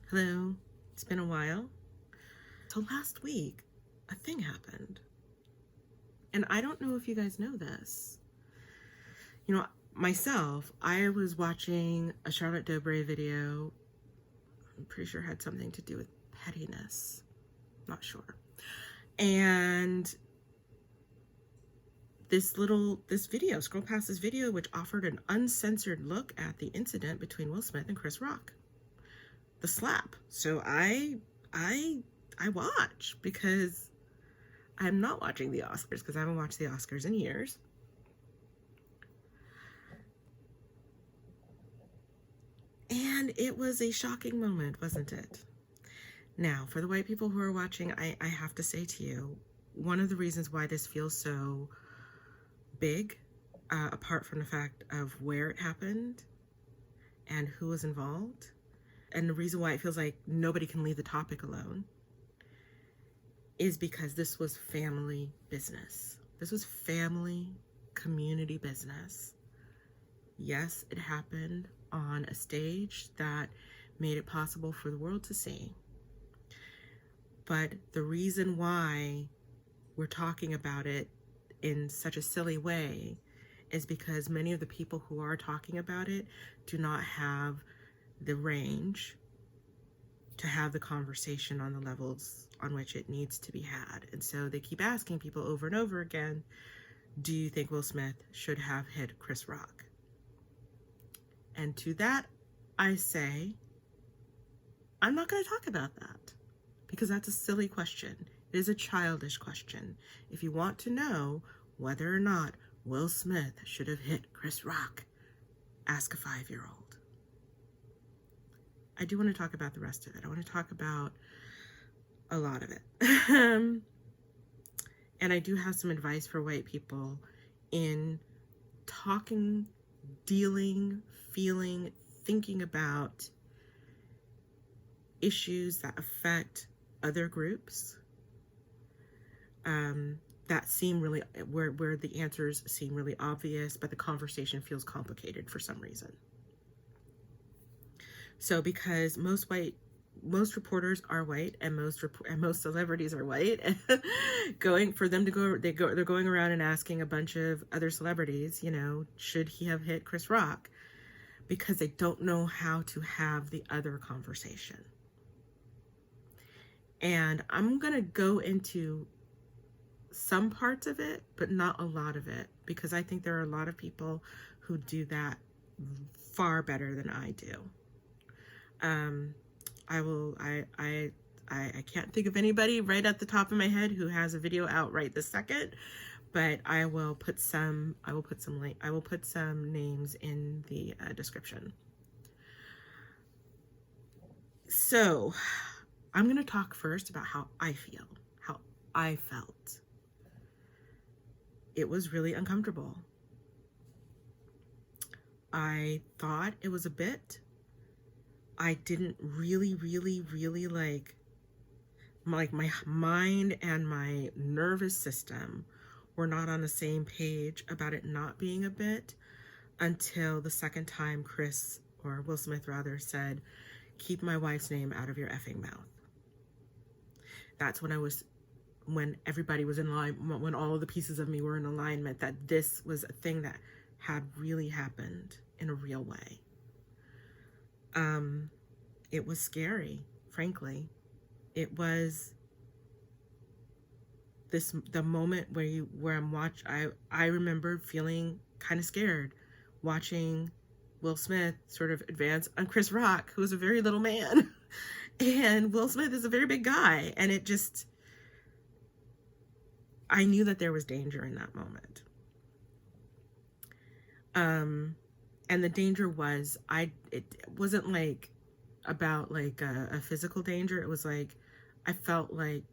Hello, it's been a while. So last week, a thing happened. And I don't know if you guys know this. You know, myself, I was watching a Charlotte Dobre video. I'm pretty sure it had something to do with pettiness. Not sure. And this video, scroll past this video, which offered an uncensored look at the incident between Will Smith and Chris Rock. The slap. So I watch because I'm not watching the Oscars because I haven't watched the Oscars in years. And it was a shocking moment, wasn't it? Now, for the white people who are watching, I have to say to you, one of the reasons why this feels so big, apart from the fact of where it happened and who was involved, and the reason why it feels like nobody can leave the topic alone, is because this was family business. This was family, community business. Yes, it happened on a stage that made it possible for the world to see. But the reason why we're talking about it in such a silly way is because many of the people who are talking about it do not have the range to have the conversation on the levels on which it needs to be had. And so they keep asking people over and over again, do you think Will Smith should have hit Chris Rock? And to that, I say, I'm not going to talk about that because that's a silly question. It is a childish question. If you want to know whether or not Will Smith should have hit Chris Rock, ask a 5-year-old. I do want to talk about the rest of it. I want to talk about a lot of it. And I do have some advice for white people in talking, dealing, feeling, thinking about issues that affect other groups that seem really, where the answers seem really obvious, but the conversation feels complicated for some reason. So because most reporters are white and most celebrities are white, they're going around and asking a bunch of other celebrities, should he have hit Chris Rock? Because they don't know how to have the other conversation. And I'm going to go into some parts of it, but not a lot of it, because I think there are a lot of people who do that far better than I do. I can't think of anybody right at the top of my head who has a video out right this second, but I will put some names in the description. So I'm going to talk first about how I felt. It was really uncomfortable. I thought it was a bit. I didn't really like my mind and my nervous system were not on the same page about it not being a bit until the second time Will Smith rather, said, keep my wife's name out of your effing mouth. That's when everybody was in line, when all of the pieces of me were in alignment, that this was a thing that had really happened in a real way. It was scary, frankly. It was the moment I remember feeling kind of scared watching Will Smith sort of advance on Chris Rock, who was a very little man. And Will Smith is a very big guy. And I knew that there was danger in that moment. And the danger was, it wasn't like about like a physical danger. It was like, I felt like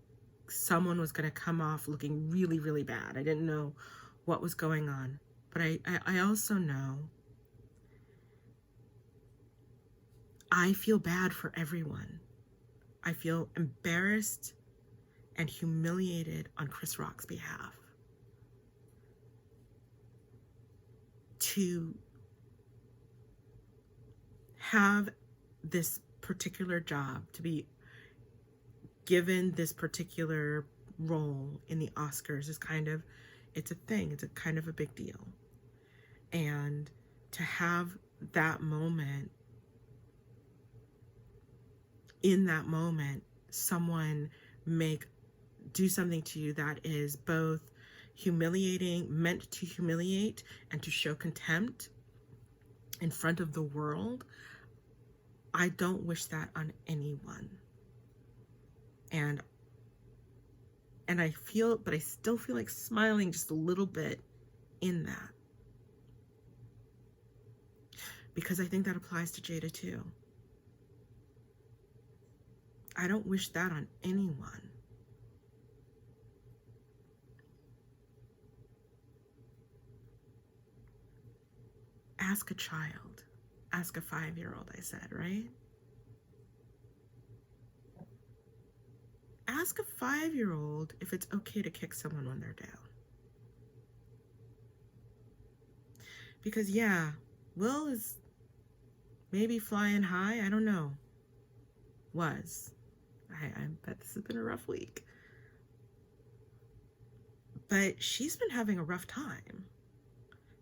someone was going to come off looking really, really bad. I didn't know what was going on. But I also know I feel bad for everyone. I feel embarrassed and humiliated on Chris Rock's behalf. To have this particular job, to be given this particular role in the Oscars is kind of, it's a thing. It's a kind of a big deal. And to have that moment, in that moment, someone do something to you that is both humiliating, meant to humiliate and to show contempt in front of the world, I don't wish that on anyone. And I still feel like smiling just a little bit in that. Because I think that applies to Jada too. I don't wish that on anyone. Ask a child. Ask a 5-year-old, I said, right? Ask a 5-year-old if it's okay to kick someone when they're down. Because yeah, Will is maybe flying high, I don't know. I bet this has been a rough week. But she's been having a rough time.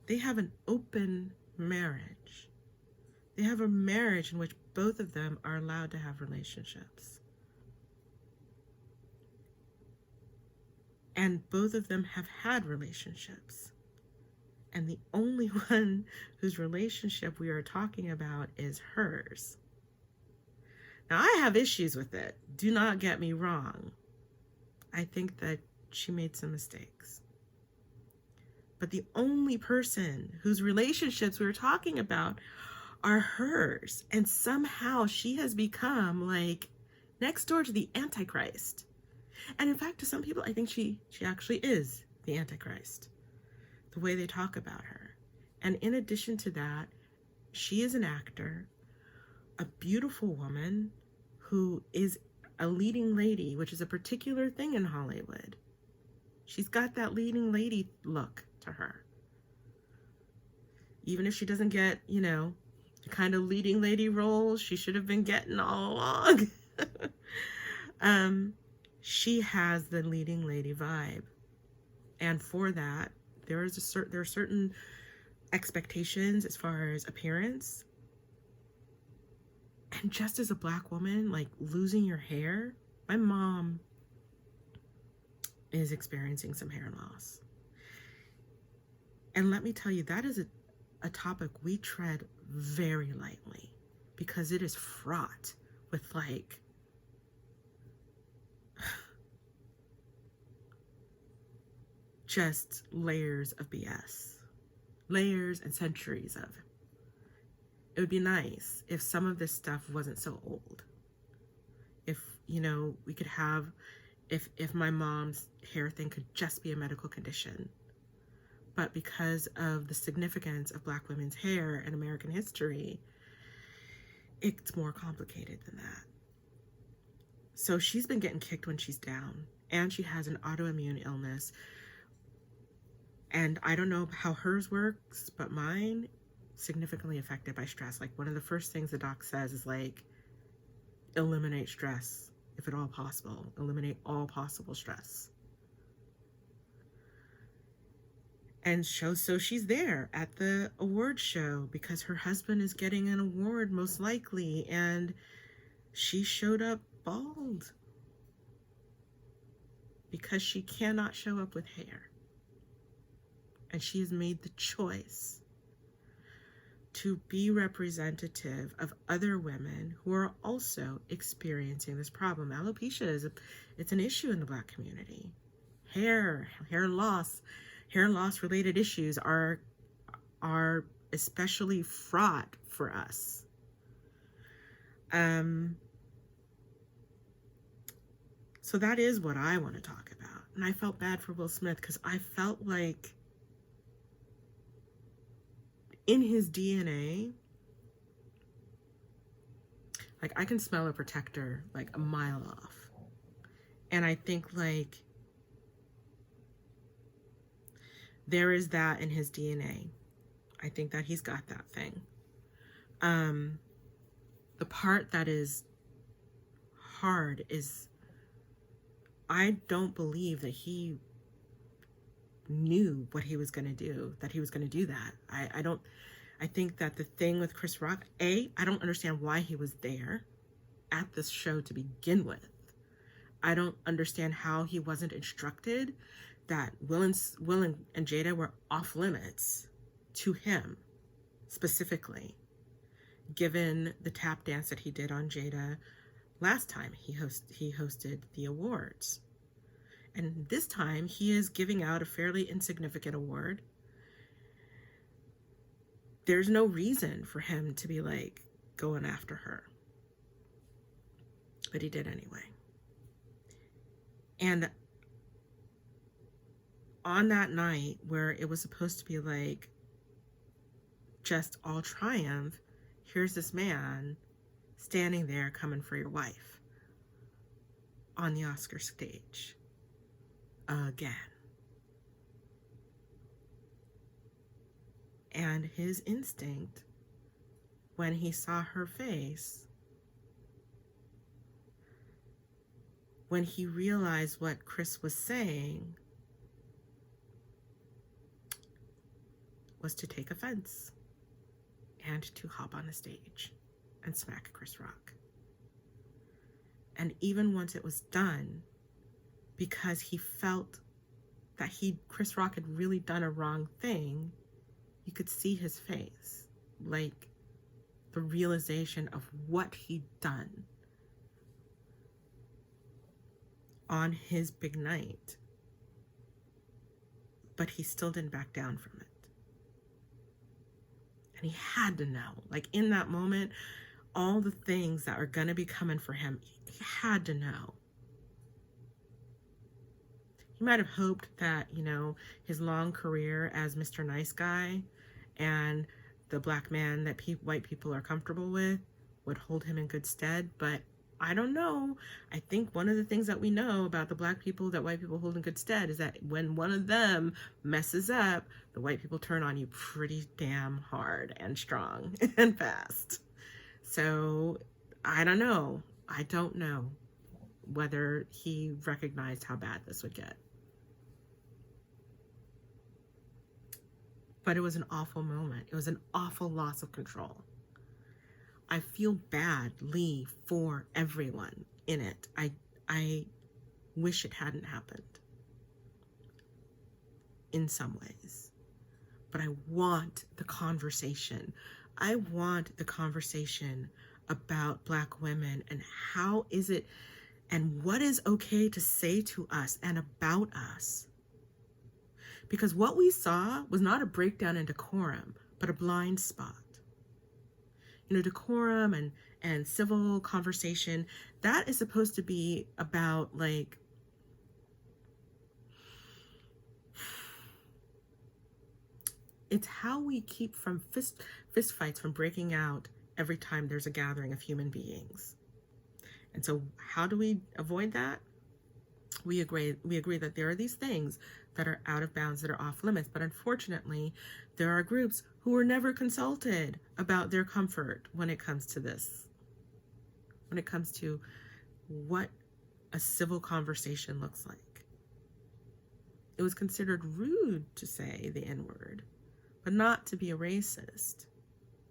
They have an open marriage. They have a marriage in which both of them are allowed to have relationships. And both of them have had relationships. And the only one whose relationship we are talking about is hers. Now, I have issues with it. Do not get me wrong. I think that she made some mistakes. But the only person whose relationships we were talking about are hers. And somehow she has become like next door to the Antichrist. And in fact, to some people, I think she actually is the Antichrist, the way they talk about her. And in addition to that, she is an actor, a beautiful woman who is a leading lady, which is a particular thing in Hollywood. She's got that leading lady look to her. Even if she doesn't get, the kind of leading lady roles she should have been getting all along. She has the leading lady vibe. And for that, there are certain expectations as far as appearance. And just as a Black woman, like losing your hair, my mom is experiencing some hair loss. And let me tell you, that is a topic we tread very lightly because it is fraught with just layers of BS, layers and centuries of. It would be nice if some of this stuff wasn't so old. If, we could have, if my mom's hair thing could just be a medical condition. But because of the significance of Black women's hair in American history, it's more complicated than that. So she's been getting kicked when she's down, and she has an autoimmune illness. And I don't know how hers works, but mine significantly affected by stress. Like one of the first things the doc says is eliminate stress if at all possible. Eliminate all possible stress. And so she's there at the award show because her husband is getting an award most likely, and she showed up bald because she cannot show up with hair. And she has made the choice to be representative of other women who are also experiencing this problem. Alopecia it's an issue in the Black community. Hair loss related issues are especially fraught for us. So that is what I want to talk about. And I felt bad for Will Smith because I felt like in his DNA, I can smell a protector a mile off. And I think there is that in his DNA. I think that he's got that thing. The part that is hard is I don't believe that he knew what he was going to do, that he was going to do that. I think that the thing with Chris Rock, I don't understand why he was there at this show to begin with. I don't understand how he wasn't instructed that Will and Jada were off limits to him specifically, given the tap dance that he did on Jada last time he hosted the awards. And this time he is giving out a fairly insignificant award. There's no reason for him to be like going after her. But he did anyway. And on that night where it was supposed to be like just all triumph, here's this man standing there coming for your wife on the Oscar stage again. And his instinct when he saw her face, when he realized what Chris was saying, was to take offense and to hop on the stage and smack Chris Rock. And even once it was done, because he felt that Chris Rock had really done a wrong thing, you could see his face, like the realization of what he'd done on his big night. But he still didn't back down from it. And he had to know, like in that moment, all the things that are going to be coming for him, he had to know. He might have hoped that, his long career as Mr. Nice Guy and the black man that white people are comfortable with would hold him in good stead, but I don't know. I think one of the things that we know about the black people that white people hold in good stead is that when one of them messes up, the white people turn on you pretty damn hard and strong and fast. So I don't know. I don't know whether he recognized how bad this would get. But it was an awful moment. It was an awful loss of control. I feel badly for everyone in it. I wish it hadn't happened in some ways. But I want the conversation. I want the conversation about Black women and how is it and what is okay to say to us and about us. Because what we saw was not a breakdown in decorum, but a blind spot. Decorum and civil conversation, that is supposed to be about like it's how we keep from fist fights from breaking out every time there's a gathering of human beings. And so how do we avoid that? We agree that there are these things that are out of bounds, that are off limits, but unfortunately there are groups who were never consulted about their comfort when it comes to this, when it comes to what a civil conversation looks like. It was considered rude to say the N-word, but not to be a racist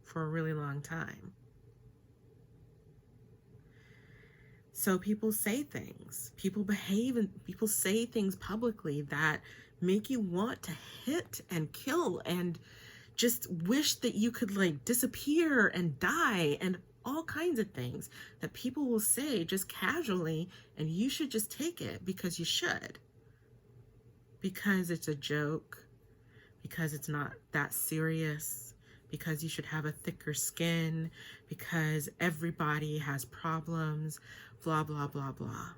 for a really long time. So people say things, people behave, and people say things publicly that make you want to hit and kill and just wish that you could like disappear and die and all kinds of things that people will say just casually, and you should just take it because you should. Because it's a joke, because it's not that serious, because you should have a thicker skin, because everybody has problems, blah, blah, blah, blah.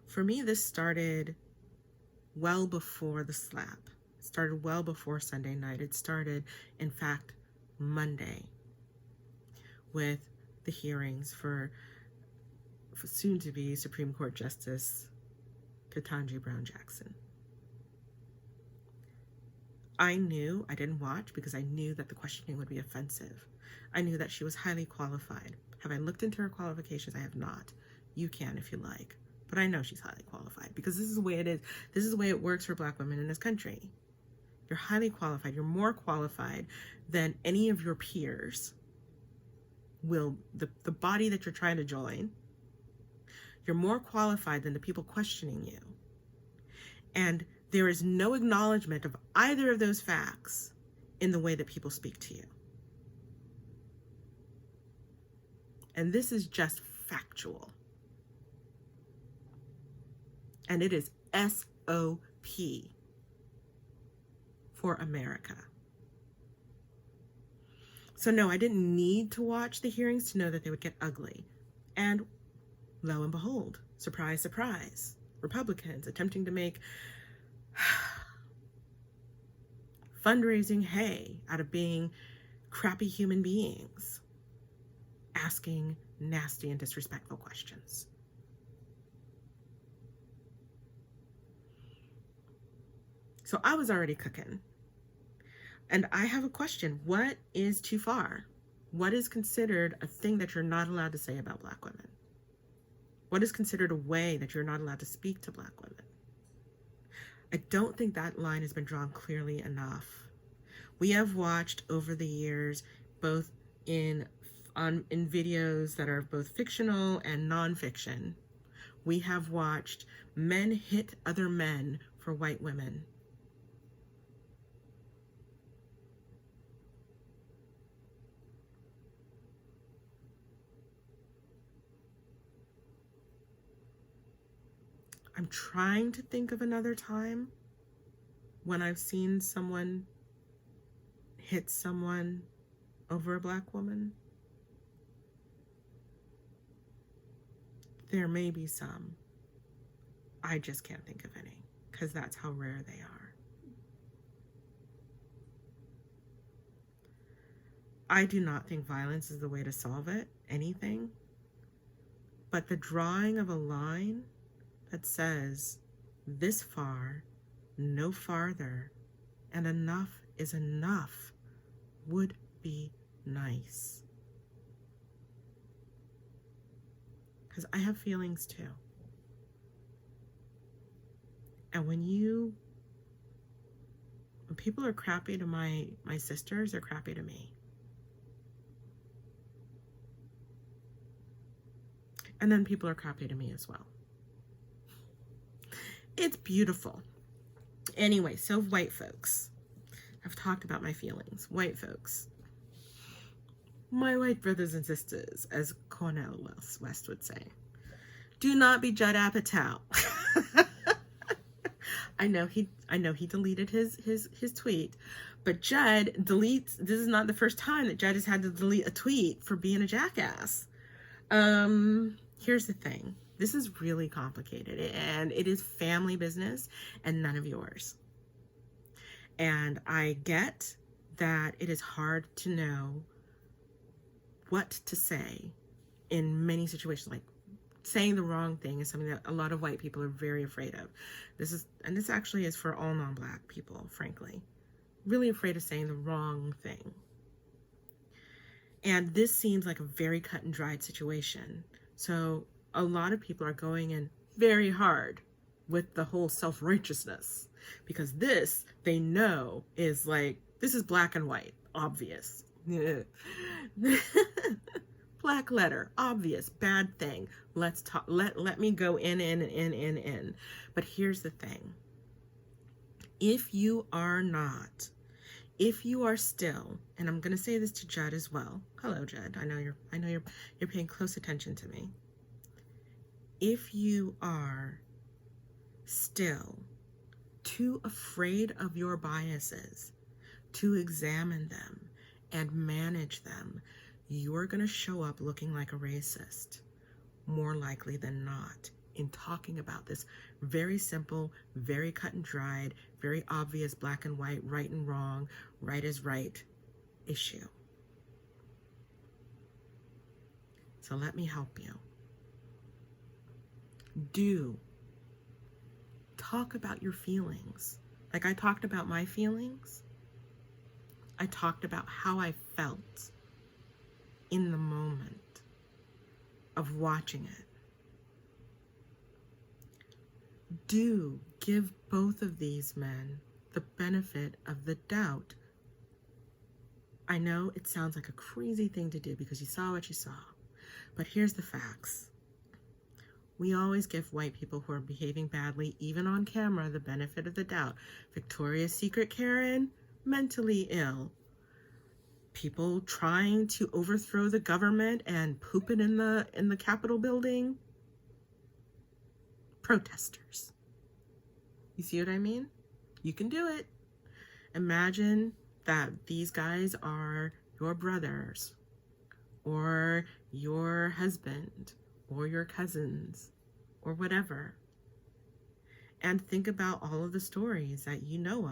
For me, this started well before the slap. It started well before Sunday night. It started, in fact, Monday with the hearings for soon-to-be Supreme Court Justice Ketanji Brown Jackson. I knew, I didn't watch because I knew that the questioning would be offensive. I knew that she was highly qualified. Have I looked into her qualifications? I have not. You can if you like. But I know she's highly qualified because this is the way it is. This is the way it works for Black women in this country. You're highly qualified. You're more qualified than any of your peers will, the body that you're trying to join. You're more qualified than the people questioning you. And there is no acknowledgement of either of those facts in the way that people speak to you. And this is just factual. And it is SOP for America. So no, I didn't need to watch the hearings to know that they would get ugly. And lo and behold, surprise, surprise, Republicans attempting to make fundraising hay out of being crappy human beings, asking nasty and disrespectful questions. So I was already cooking. And I have a question. What is too far? What is considered a thing that you're not allowed to say about Black women? What is considered a way that you're not allowed to speak to Black women? I don't think that line has been drawn clearly enough. We have watched over the years, both in videos that are both fictional and nonfiction, we have watched men hit other men for white women. I'm trying to think of another time when I've seen someone hit someone over a Black woman. There may be some. I just can't think of any because that's how rare they are. I do not think violence is the way to solve anything, but the drawing of a line that says this far, no farther, and enough is enough would be nice. Because I have feelings too. And when people are crappy to my sisters, they're crappy to me. And then people are crappy to me as well. It's beautiful. Anyway, so white folks. I've talked about my feelings. White folks. My white brothers and sisters, as Cornel West would say. Do not be Judd Apatow. I know he deleted his tweet, but Judd deletes. This is not the first time that Judd has had to delete a tweet for being a jackass. Here's the thing. This is really complicated, and it is family business and none of yours. And I get that it is hard to know what to say in many situations. Like saying the wrong thing is something that a lot of white people are very afraid of. This actually is for all non-Black people, frankly. Really afraid of saying the wrong thing. And this seems like a very cut and dried situation. So a lot of people are going in very hard with the whole self-righteousness because this, they know, is like, this is black and white, obvious. Black letter, obvious, bad thing. Let's talk, let me go in. But here's the thing. If you are still, and I'm going to say this to Judd as well. Hello, Judd. I know you're paying close attention to me. If you are still too afraid of your biases to examine them and manage them, you're going to show up looking like a racist, more likely than not, in talking about this very simple, very cut and dried, very obvious black and white, right and wrong, right is right issue. So let me help you. Do talk about your feelings. Like I talked about my feelings. I talked about how I felt in the moment of watching it. Do give both of these men the benefit of the doubt. I know it sounds like a crazy thing to do because you saw what you saw, but here's the facts. We always give white people who are behaving badly, even on camera, the benefit of the doubt. Victoria's Secret Karen, mentally ill. People trying to overthrow the government and poop it in the Capitol building, protesters. You see what I mean? You can do it. Imagine that these guys are your brothers or your husband or your cousins or whatever. And think about all of the stories that you know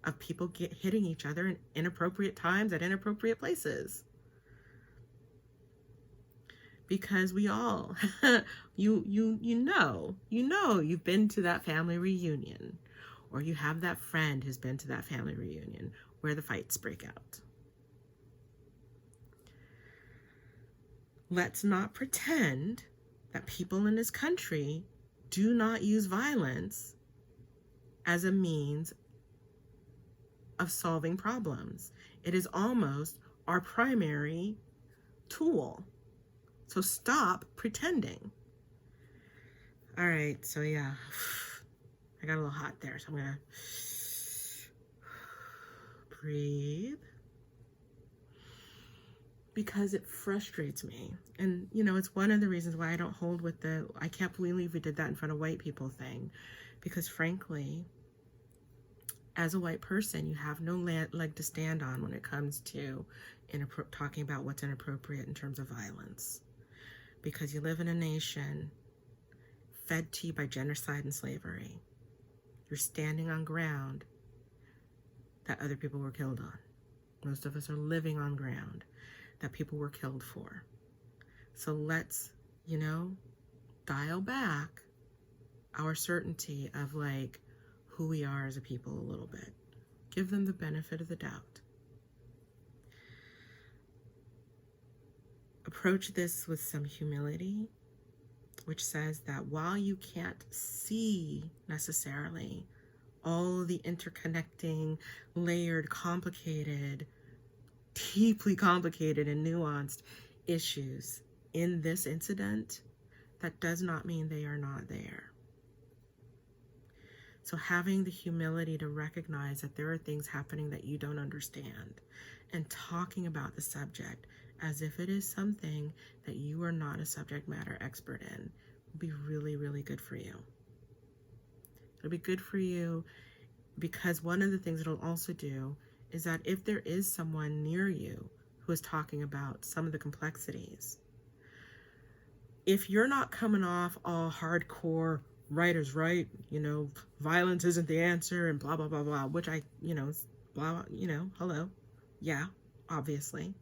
of people hitting each other in inappropriate times at inappropriate places. Because we all, you know you've been to that family reunion, or you have that friend who's been to that family reunion where the fights break out. Let's not pretend that people in this country do not use violence as a means of solving problems. It is almost our primary tool. So stop pretending. All right, so yeah, I got a little hot there, so I'm gonna breathe. Because it frustrates me. And, it's one of the reasons why I don't hold with I can't believe we did that in front of white people thing. Because frankly, as a white person, you have no leg to stand on when it comes to talking about what's inappropriate in terms of violence. Because you live in a nation fed to you by genocide and slavery. You're standing on ground that other people were killed on. Most of us are living on ground that people were killed for. So let's, dial back our certainty of who we are as a people a little bit. Give them the benefit of the doubt. Approach this with some humility, which says that while you can't see necessarily all the interconnecting, layered, complicated, deeply complicated and nuanced issues in this incident, that does not mean they are not there. So having the humility to recognize that there are things happening that you don't understand and talking about the subject as if it is something that you are not a subject matter expert in will be really, really good for you. It'll be good for you because one of the things it'll also do is that if there is someone near you who is talking about some of the complexities, if you're not coming off all hardcore, right is right, violence isn't the answer and blah, blah, blah, blah, which hello. Yeah, obviously.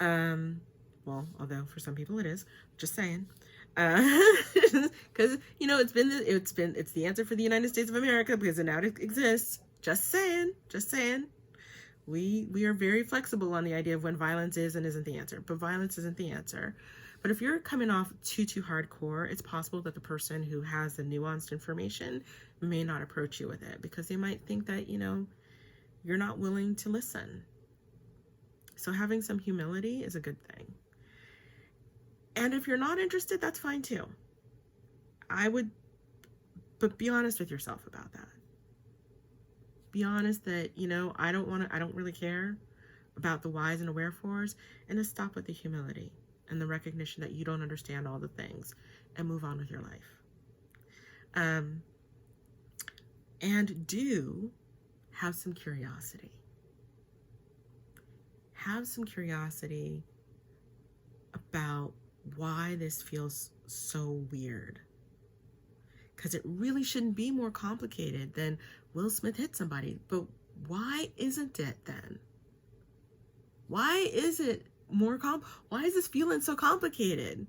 Well, although for some people it is, just saying. Because, it's the answer for the United States of America because it now exists. Just saying. We are very flexible on the idea of when violence is and isn't the answer, but violence isn't the answer. But if you're coming off too hardcore, it's possible that the person who has the nuanced information may not approach you with it because they might think that, you're not willing to listen. So having some humility is a good thing. And if you're not interested, that's fine too. But be honest with yourself about that. Be honest that, I don't really care about the whys and the wherefores, and just stop with the humility and the recognition that you don't understand all the things and move on with your life. And do have some curiosity. Have some curiosity about why this feels so weird. Because it really shouldn't be more complicated than Will Smith hit somebody. But why isn't it then? Why is it why is this feeling so complicated?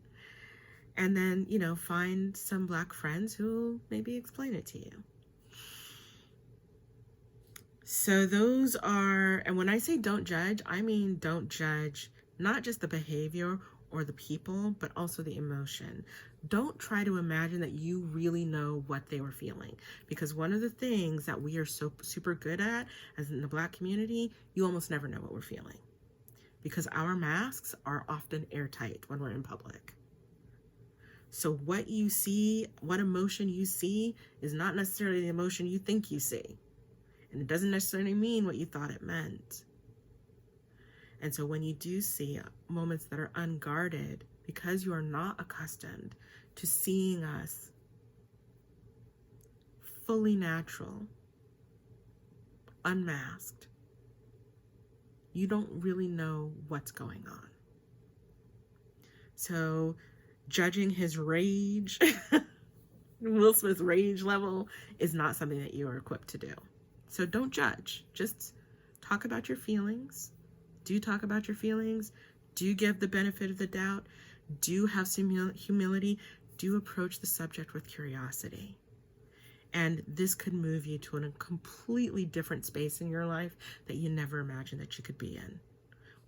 And then, find some Black friends who will maybe explain it to you. So those are, and when I say don't judge, I mean don't judge not just the behavior or the people, but also the emotion. Don't try to imagine that you really know what they were feeling, because one of the things that we are so super good at as in the Black community, you almost never know what we're feeling, because our masks are often airtight when we're in public. So what you see, what emotion you see, is not necessarily the emotion you think you see. And it doesn't necessarily mean what you thought it meant. And so when you do see moments that are unguarded, because you are not accustomed to seeing us fully natural, unmasked, you don't really know what's going on. So judging his rage, Will Smith's rage level, is not something that you are equipped to do. So don't judge. Just talk about your feelings. Do talk about your feelings. Do give the benefit of the doubt. Do have some humility. Do approach the subject with curiosity. And this could move you to a completely different space in your life that you never imagined that you could be in,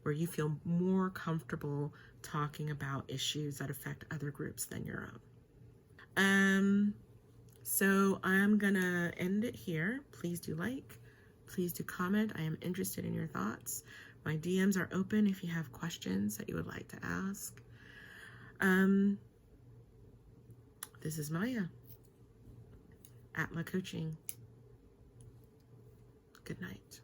where you feel more comfortable talking about issues that affect other groups than your own. So I'm gonna end it here. Please do like, please do comment. I am interested in your thoughts. My DMs are open if you have questions that you would like to ask. This is Maya at La Coaching. Good night.